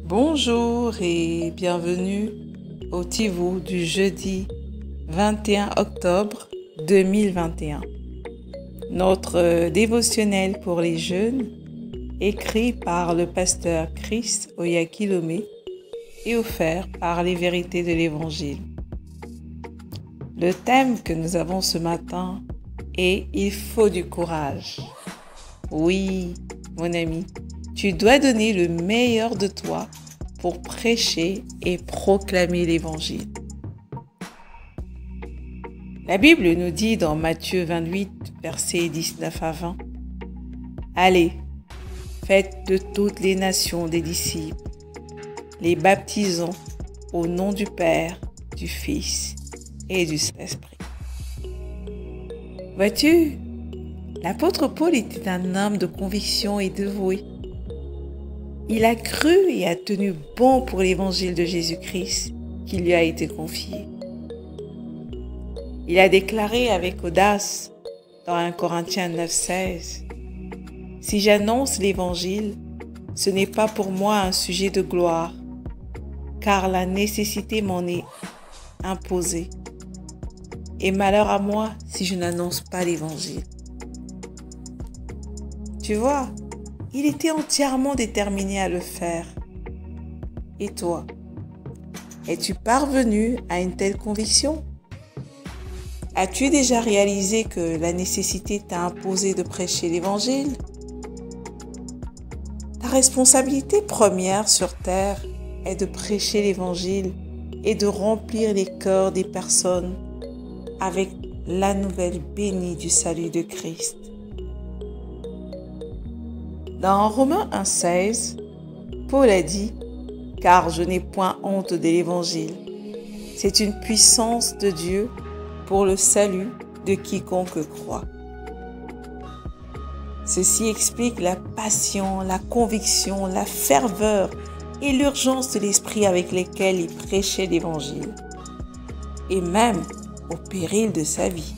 Bonjour et bienvenue au Tivou du jeudi 21 octobre 2021. Notre dévotionnel pour les jeunes, écrit par le pasteur Chris Oyakilome et offert par les vérités de l'Évangile. Le thème que nous avons ce matin est « Il faut du courage ». Oui, mon ami, tu dois donner le meilleur de toi pour prêcher et proclamer l'Évangile. La Bible nous dit dans Matthieu 28, versets 19 à 20, « Allez, faites de toutes les nations des disciples, les baptisant au nom du Père, du Fils et du Saint-Esprit. » Vois-tu, l'apôtre Paul était un homme de conviction et dévoué. Il a cru et a tenu bon pour l'évangile de Jésus-Christ qui lui a été confié. Il a déclaré avec audace dans 1 Corinthiens 9,16 « Si j'annonce l'évangile, ce n'est pas pour moi un sujet de gloire, car la nécessité m'en est imposée. Et malheur à moi si je n'annonce pas l'évangile. » Tu vois, il était entièrement déterminé à le faire. Et toi, es-tu parvenu à une telle conviction? As-tu déjà réalisé que la nécessité t'a imposé de prêcher l'Évangile? Ta responsabilité première sur terre est de prêcher l'Évangile et de remplir les cœurs des personnes avec la nouvelle bénie du salut de Christ. Dans Romains 1,16, Paul a dit « Car je n'ai point honte de l'Évangile. C'est une puissance de Dieu pour le salut de quiconque croit. » Ceci explique la passion, la conviction, la ferveur et l'urgence de l'esprit avec lesquels il prêchait l'Évangile, et même au péril de sa vie.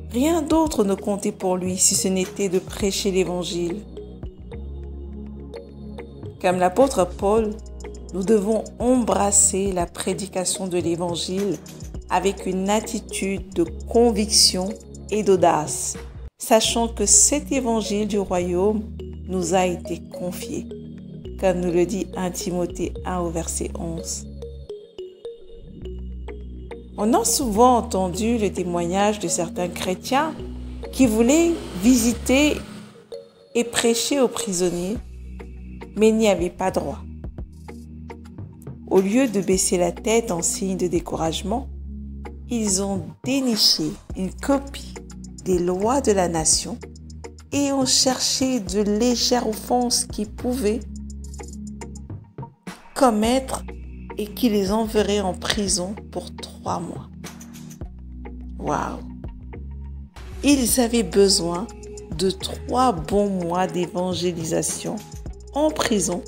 Rien d'autre ne comptait pour lui si ce n'était de prêcher l'Évangile. Comme l'apôtre Paul, nous devons embrasser la prédication de l'Évangile avec une attitude de conviction et d'audace, sachant que cet Évangile du royaume nous a été confié, comme nous le dit 1 Timothée 1 au verset 11. On a souvent entendu le témoignage de certains chrétiens qui voulaient visiter et prêcher aux prisonniers, mais n'y avaient pas droit. Au lieu de baisser la tête en signe de découragement, ils ont déniché une copie des lois de la nation et ont cherché de légères offenses qu'ils pouvaient commettre et qui les enverrait en prison pour 3 mois. Waouh! Ils avaient besoin de 3 bons mois d'évangélisation en prison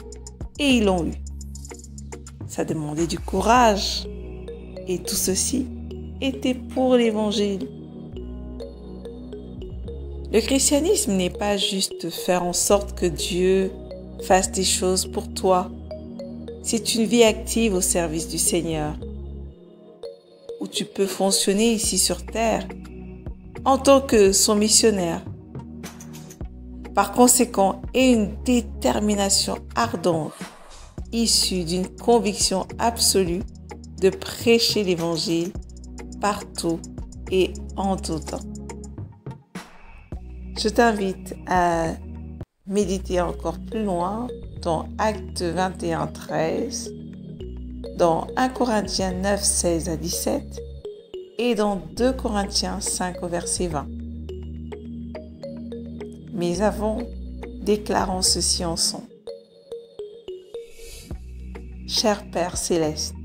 et ils l'ont eu. Ça demandait du courage et tout ceci était pour l'évangile. Le christianisme n'est pas juste faire en sorte que Dieu fasse des choses pour toi. C'est une vie active au service du Seigneur, où tu peux fonctionner ici sur terre en tant que son missionnaire. Par conséquent, et une détermination ardente, issue d'une conviction absolue de prêcher l'Évangile partout et en tout temps. Je t'invite à méditer encore plus loin dans Actes 21, 13, dans 1 Corinthiens 9, 16 à 17 et dans 2 Corinthiens 5 au verset 20. Mais avant, déclarons ceci ensemble. Cher Père céleste,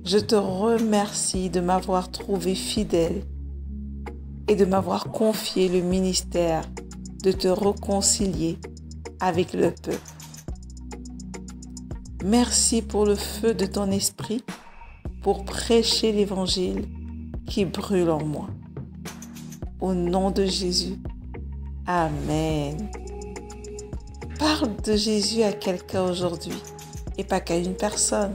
je te remercie de m'avoir trouvé fidèle et de m'avoir confié le ministère de te réconcilier avec le peuple. Merci pour le feu de ton esprit pour prêcher l'Évangile qui brûle en moi. Au nom de Jésus. Amen. Parle de Jésus à quelqu'un aujourd'hui et pas qu'à une personne.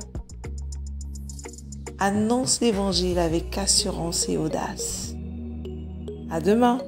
Annonce l'évangile avec assurance et audace. À demain.